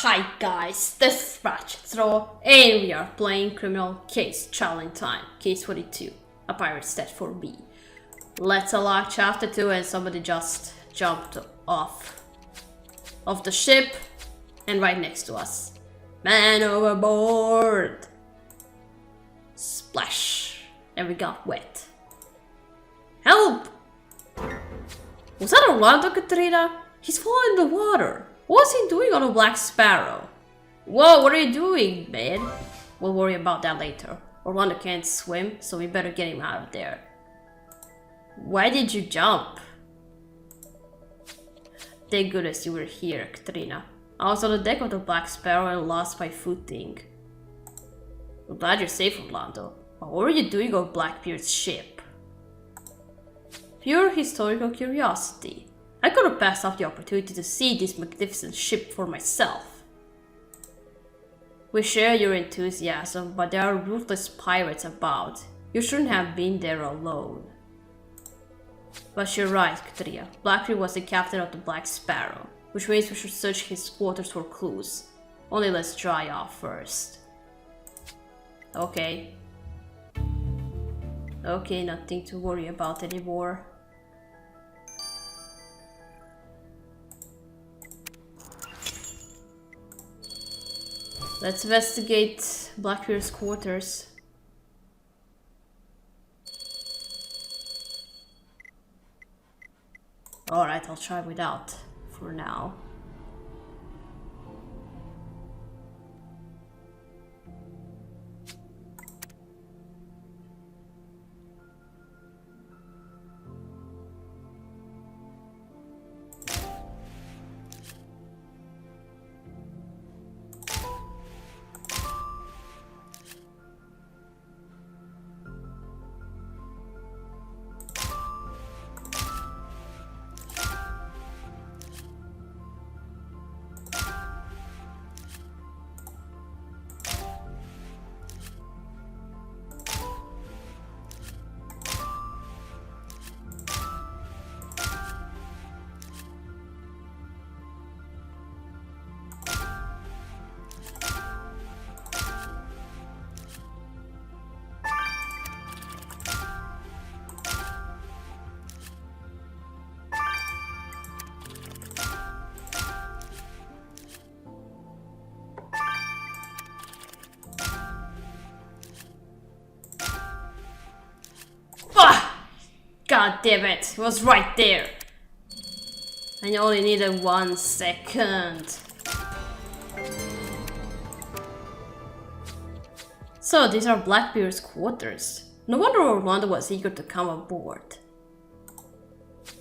Hi guys, this is Ratchet Throw, and we are playing Criminal Case Challenge Time, Case 42, a pirate stat for B. Let's unlock Chapter 2 and somebody just jumped off of the ship and right next to us. Man overboard! Splash! And we got wet. Help! Was that Orlando, Katrina? He's falling in the water. What's he doing on a Black Sparrow? Whoa, what are you doing, man? We'll worry about that later. Orlando can't swim, so we better get him out of there. Why did you jump? Thank goodness you were here, Katrina. I was on the deck of the Black Sparrow and lost my footing. I'm glad you're safe, Orlando. But what were you doing on Blackbeard's ship? Pure historical curiosity. I could have passed up the opportunity to see this magnificent ship for myself. We share your enthusiasm, but there are ruthless pirates about. You shouldn't have been there alone. But you're right, Katrina. Blackbeard was the captain of the Black Sparrow, which means we should search his quarters for clues. Only let's dry off first. Okay. Okay, nothing to worry about anymore. Let's investigate Blackbeard's quarters. Alright, I'll try without for now. God damn it, it was right there. I only needed 1 second. So these are Blackbeard's quarters. No wonder Orlando was eager to come aboard.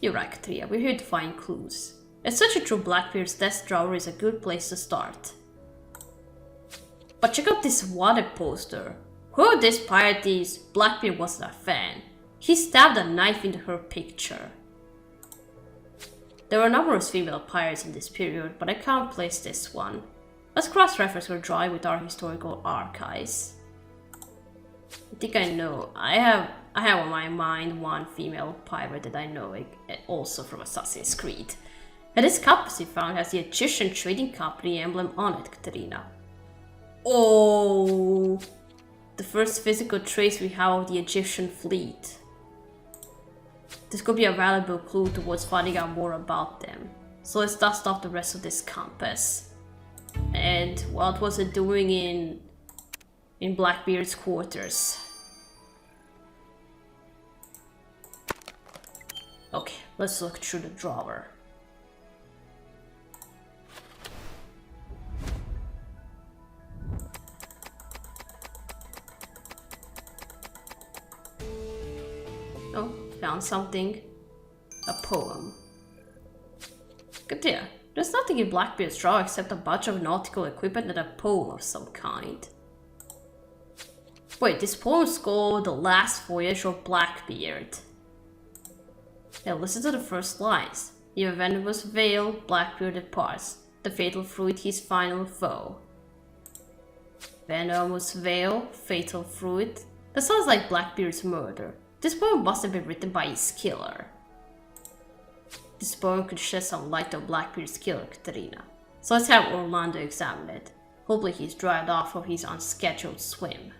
You're right, Katrina, we're here to find clues. And searching through Blackbeard's desk drawer is a good place to start. But check out this wanted poster. Whoever this pirate is, Blackbeard wasn't a fan. He stabbed a knife into her picture. There were numerous female pirates in this period, but I can't place this one. Let's cross-reference her drawing with our historical archives. I think I know. I have on my mind one female pirate that I know, also from Assassin's Creed. And this compass we found has the Egyptian Trading Company emblem on it, Katrina. Oh, the first physical trace we have of the Egyptian fleet. This could be a valuable clue towards finding out more about them. So let's dust off the rest of this compass. And what was it doing in Blackbeard's quarters? Okay, let's look through the drawer. Oh, found something. A poem. Good dear. There's nothing in Blackbeard's drawer except a bunch of nautical equipment and a poem of some kind. Wait, this poem's called The Last Voyage of Blackbeard. Now listen to the first lines. Your venomous veil, Blackbeard departs. The fatal fruit, his final foe. Venomous veil, fatal fruit. That sounds like Blackbeard's murder. This poem must have been written by his killer. This poem could shed some light on Blackbeard's killer, Katrina. So let's have Orlando examine it. Hopefully he's dried off from his unscheduled swim.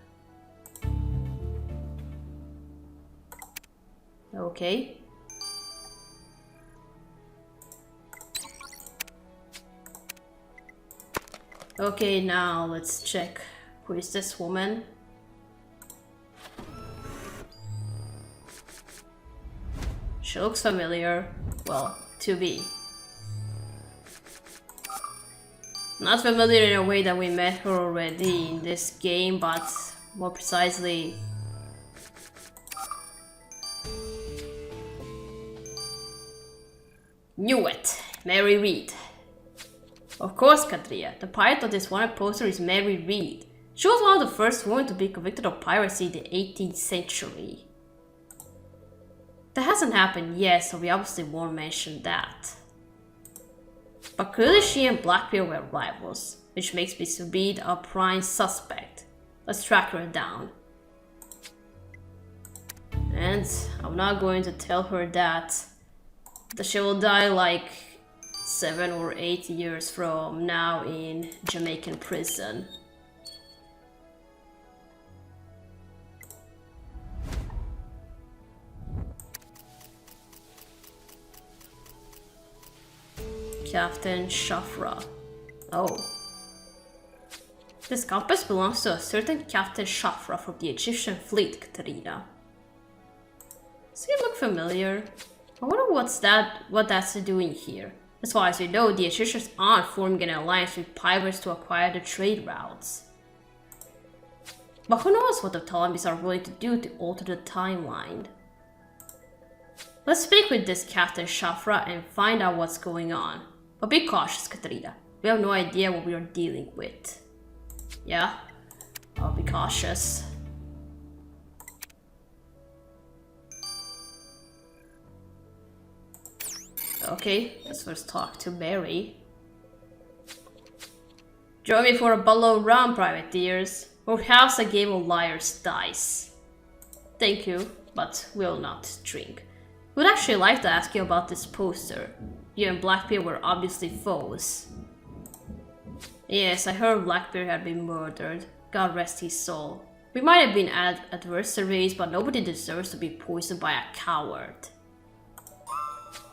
Okay. Okay, now let's check. Who is this woman? She looks familiar. Well, to be. Not familiar in a way that we met her already in this game, but more precisely... Knew it! Mary Read. Of course, Kadria. The pirate on this wanted poster is Mary Read. She was one of the first women to be convicted of piracy in the 18th century. That hasn't happened yet, so we obviously won't mention that. But clearly she and Blackbeard were rivals, which makes Miss Read a prime suspect. Let's track her down. And I'm not going to tell her that she will die like 7 or 8 years from now in Jamaican prison. Captain Shafra. Oh. This compass belongs to a certain Captain Shafra from the Egyptian fleet, Katerina. Does he look familiar? I wonder what that's doing here. As far as we know, the Egyptians aren't forming an alliance with pirates to acquire the trade routes. But who knows what the Ptolemies are willing to do to alter the timeline. Let's speak with this Captain Shafra and find out what's going on. But be cautious, Katerina. We have no idea what we are dealing with. Yeah? I'll be cautious. Okay, let's first talk to Mary. Join me for a bottle of rum, privateers, or perhaps a game of liar's dice. Thank you, but will not drink. Would actually like to ask you about this poster. You and Blackbeard were obviously foes. Yes, I heard Blackbeard had been murdered. God rest his soul. We might have been adversaries, but nobody deserves to be poisoned by a coward.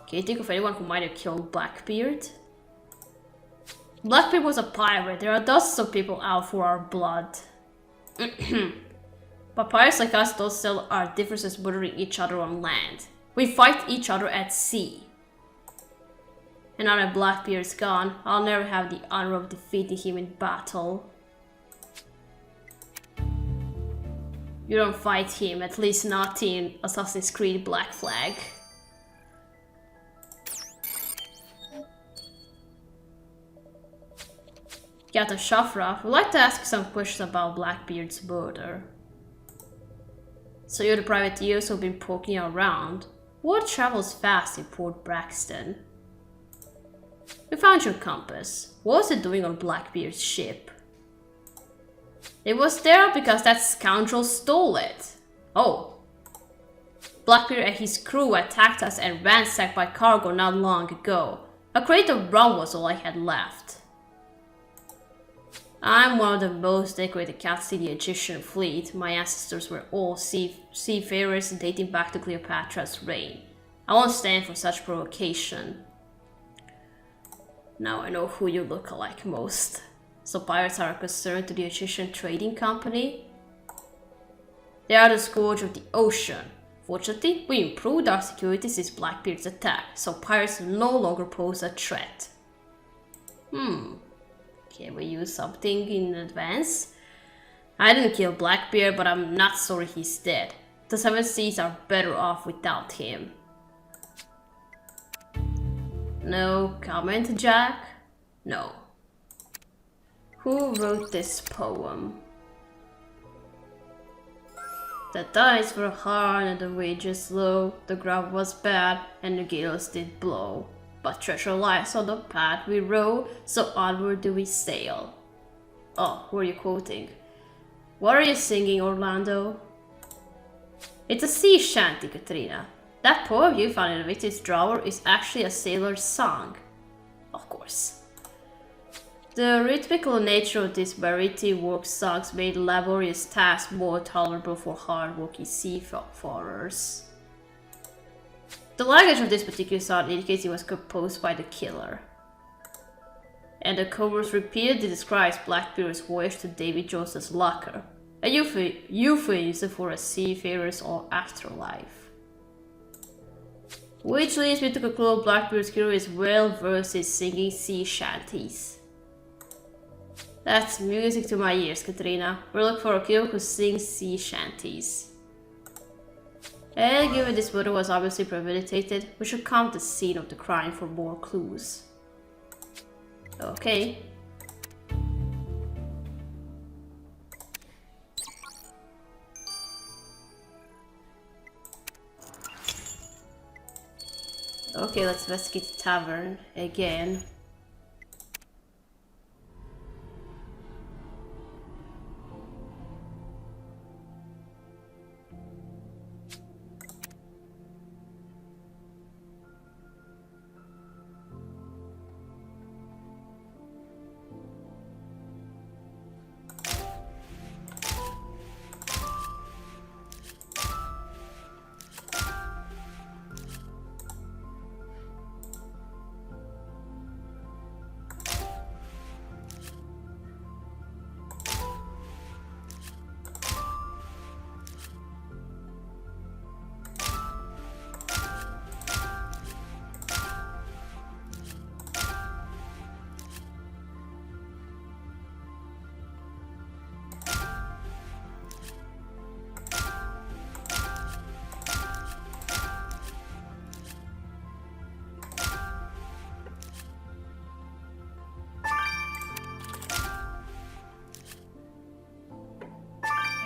Can you think of anyone who might have killed Blackbeard? Blackbeard was a pirate. There are dozens of people out for our blood. But pirates like us don't sell our differences murdering each other on land. We fight each other at sea. And now that Blackbeard's gone, I'll never have the honor of defeating him in battle. You don't fight him, at least not in Assassin's Creed Black Flag. Captain Shafra, would like to ask you some questions about Blackbeard's murder. So you're the privateers who've been poking around. What travels fast in Port Braxton? We found your compass. What was it doing on Blackbeard's ship? It was there because that scoundrel stole it. Oh. Blackbeard and his crew attacked us and ransacked my cargo not long ago. A crate of rum was all I had left. I'm one of the most decorated captains in the Egyptian fleet. My ancestors were all seafarers dating back to Cleopatra's reign. I won't stand for such provocation. Now I know who you look like most. So pirates are a concern to the Egyptian Trading Company? They are the scourge of the ocean. Fortunately, we improved our security since Blackbeard's attack, so pirates no longer pose a threat. Can we use something in advance? I didn't kill Blackbeard, but I'm not sorry he's dead. The Seven Seas are better off without him. No comment, Jack? No. Who wrote this poem? The tides were hard and the wages low, the ground was bad and the gales did blow. But treasure lies on the path we row, so onward do we sail. Oh, who are you quoting? What are you singing, Orlando? It's a sea shanty, Katrina. That poem you found in the victim's drawer is actually a sailor's song. Of course. The rhythmical nature of this variety work songs made laborious tasks more tolerable for hard-working seafarers. The language of this particular song indicates it was composed by the killer. And the chorus repeatedly describes Blackbeard's voyage to Davy Jones's locker, a euphemism for a seafarer's or afterlife. Which leads me to conclude Blackbeard's hero is well versed in singing sea shanties. That's music to my ears, Katrina. We're looking for a hero who sings sea shanties. And given this murder was obviously premeditated, we should count the scene of the crime for more clues. Okay. Okay, let's investigate the tavern again.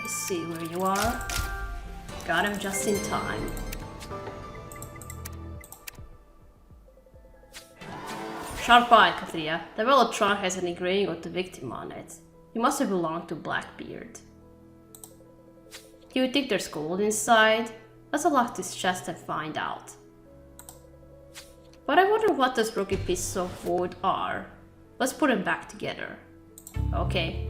See where you are. Got him just in time. Sharp eye, Kathria. The velvet trunk has an engraving of the victim on it. He must have belonged to Blackbeard. Do you think there's gold inside? Let's unlock this chest and find out. But I wonder what those broken pieces of wood are. Let's put them back together. Okay.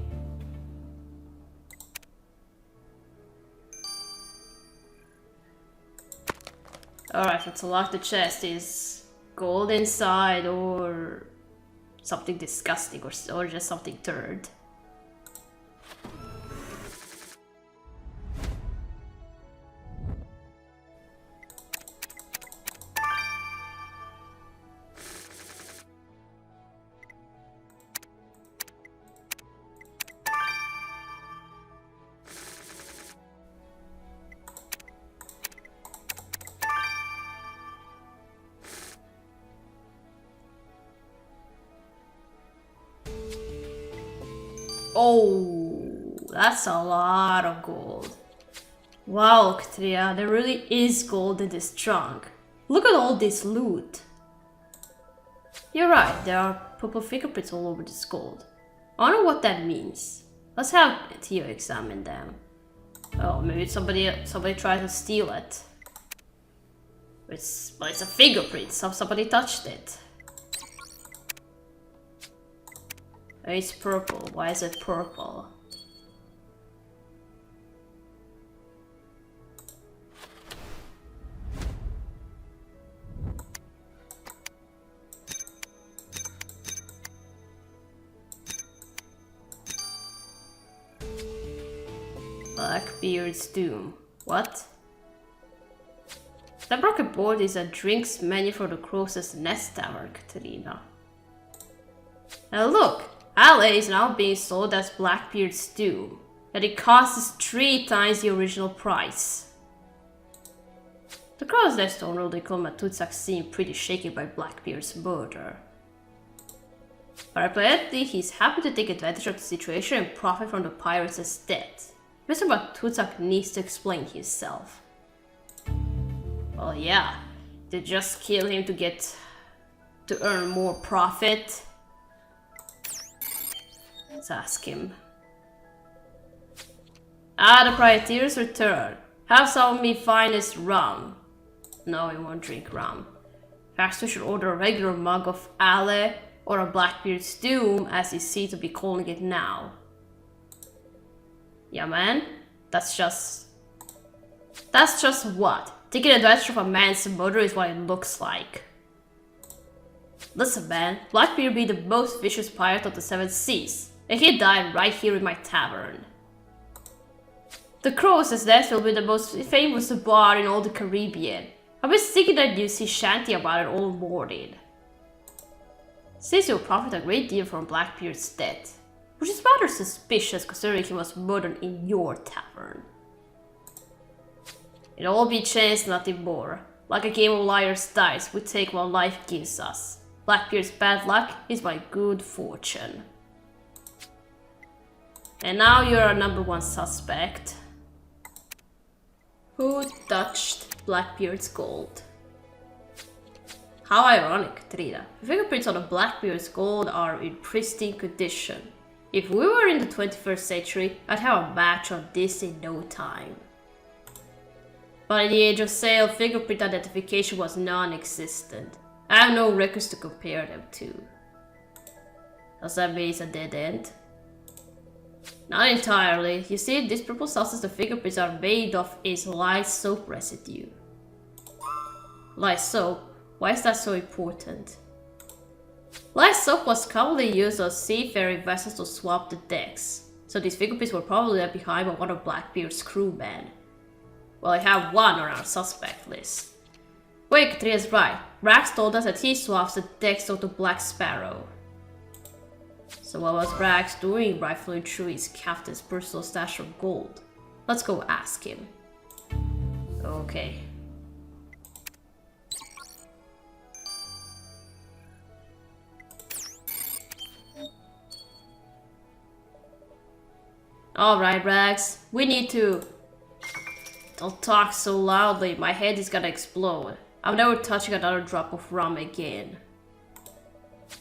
Alright, let's unlock the chest. Is gold inside or something disgusting or just something third? Oh, that's a lot of gold. Wow, Ktria, there really is gold in this trunk. Look at all this loot. You're right, there are purple fingerprints all over this gold. I wonder what that means. Let's have Theo examine them. Oh, maybe somebody tried to steal it. It's a fingerprint, so somebody touched it. It's purple. Why is it purple? Blackbeard's Doom. What? The broken board is a drinks menu for the Crow's Nest Tavern, Katerina. Now look! Ale is now being sold as Blackbeard's Doom, and it costs 3 times the original price. The Crow's Nest owner Nicola Tutsak seemed pretty shaken by Blackbeard's murder. But apparently he's happy to take advantage of the situation and profit from the pirates' death. Mr. Matutsak needs to explain himself. Well, yeah, they just kill him to earn more profit. Let's ask him. The privateers return. Have some of me finest rum. No, we won't drink rum. Perhaps we should order a regular mug of ale Or a Blackbeard's doom, as you seem to be calling it now. Yeah, man. That's just what? Taking advantage of a man's murder is what it looks like. Listen, man. Blackbeard be the most vicious pirate of the Seven Seas. And he died right here in my tavern. The Crow's Nest will be the most famous bar in all the Caribbean. I've been singing that new sea shanty about it all morning. Says you'll profit a great deal from Blackbeard's death, which is rather suspicious considering he was murdered in your tavern. It'll all be chance, nothing more. Like a game of liar's dice, we take what life gives us. Blackbeard's bad luck is my good fortune. And now you're our #1 suspect. Who touched Blackbeard's gold? How ironic, Katrina. The fingerprints on the Blackbeard's gold are in pristine condition. If we were in the 21st century, I'd have a match on this in no time. But in the age of sail, fingerprint identification was non-existent. I have no records to compare them to. Does that mean it's a dead end? Not entirely. You see, this purple substance the fingerprints are made of is lye soap residue. Lye soap? Why is that so important? Lye soap was commonly used on seafaring vessels to swab the decks, so these fingerprints were probably left behind by one of Blackbeard's crewmen. Well, I have one on our suspect list. Wait, Katrina's right. Rags told us that he swabs the decks of the Black Sparrow. So what was Rags doing rifling through his captain's personal stash of gold? Let's go ask him. Okay. Alright, Rags. We need to... Don't talk so loudly. My head is gonna explode. I'm never touching another drop of rum again.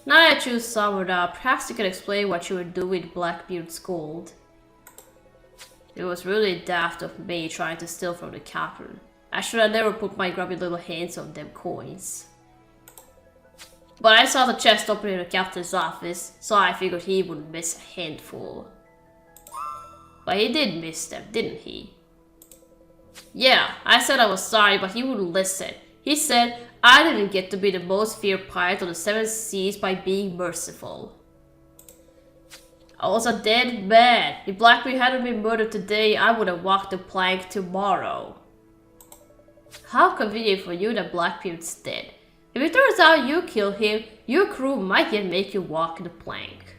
Now that you summoned up, perhaps you can explain what you were doing with Blackbeard's gold. It was really daft of me trying to steal from the captain. I should have never put my grubby little hands on them coins. But I saw the chest open in the captain's office, so I figured he wouldn't miss a handful. But he did miss them, didn't he? Yeah, I said I was sorry, but he wouldn't listen. He said, I didn't get to be the most feared pirate of the Seven Seas by being merciful. I was a dead man. If Blackbeard hadn't been murdered today, I would have walked the plank tomorrow. How convenient for you that Blackbeard's dead. If it turns out you killed him, your crew might yet make you walk the plank.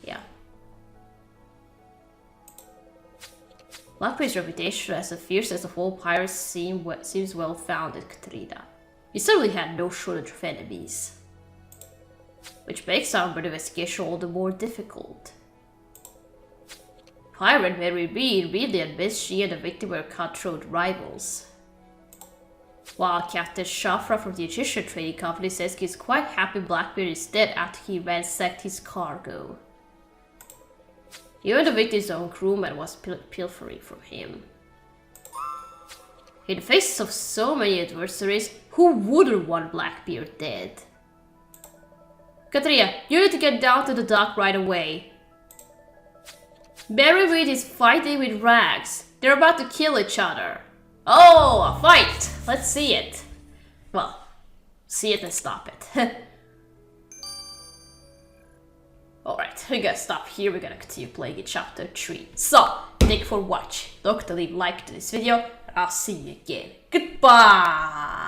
Yeah. Blackbeard's reputation as the fiercest of all pirates seems well founded, Katrina. You certainly had no shortage of enemies. Which makes our investigation all the more difficult. Pirate Mary Reed really admits she and the victim were cutthroat rivals. While Captain Shafra from the Egyptian Trading Company says he's quite happy Blackbeard is dead after he ransacked his cargo. Even the victim's own crewman was pilfering from him. In the face of so many adversaries, who wouldn't want Blackbeard dead? Katrina, you need to get down to the dock right away. Mary Reed is fighting with Rags. They're about to kill each other. Oh, a fight! Let's see it. Well, see it and stop it. Alright, we gotta stop here, we're gonna continue playing in chapter 3. So, thank you for watching. Don't forget to leave a like to this video, and I'll see you again. Goodbye!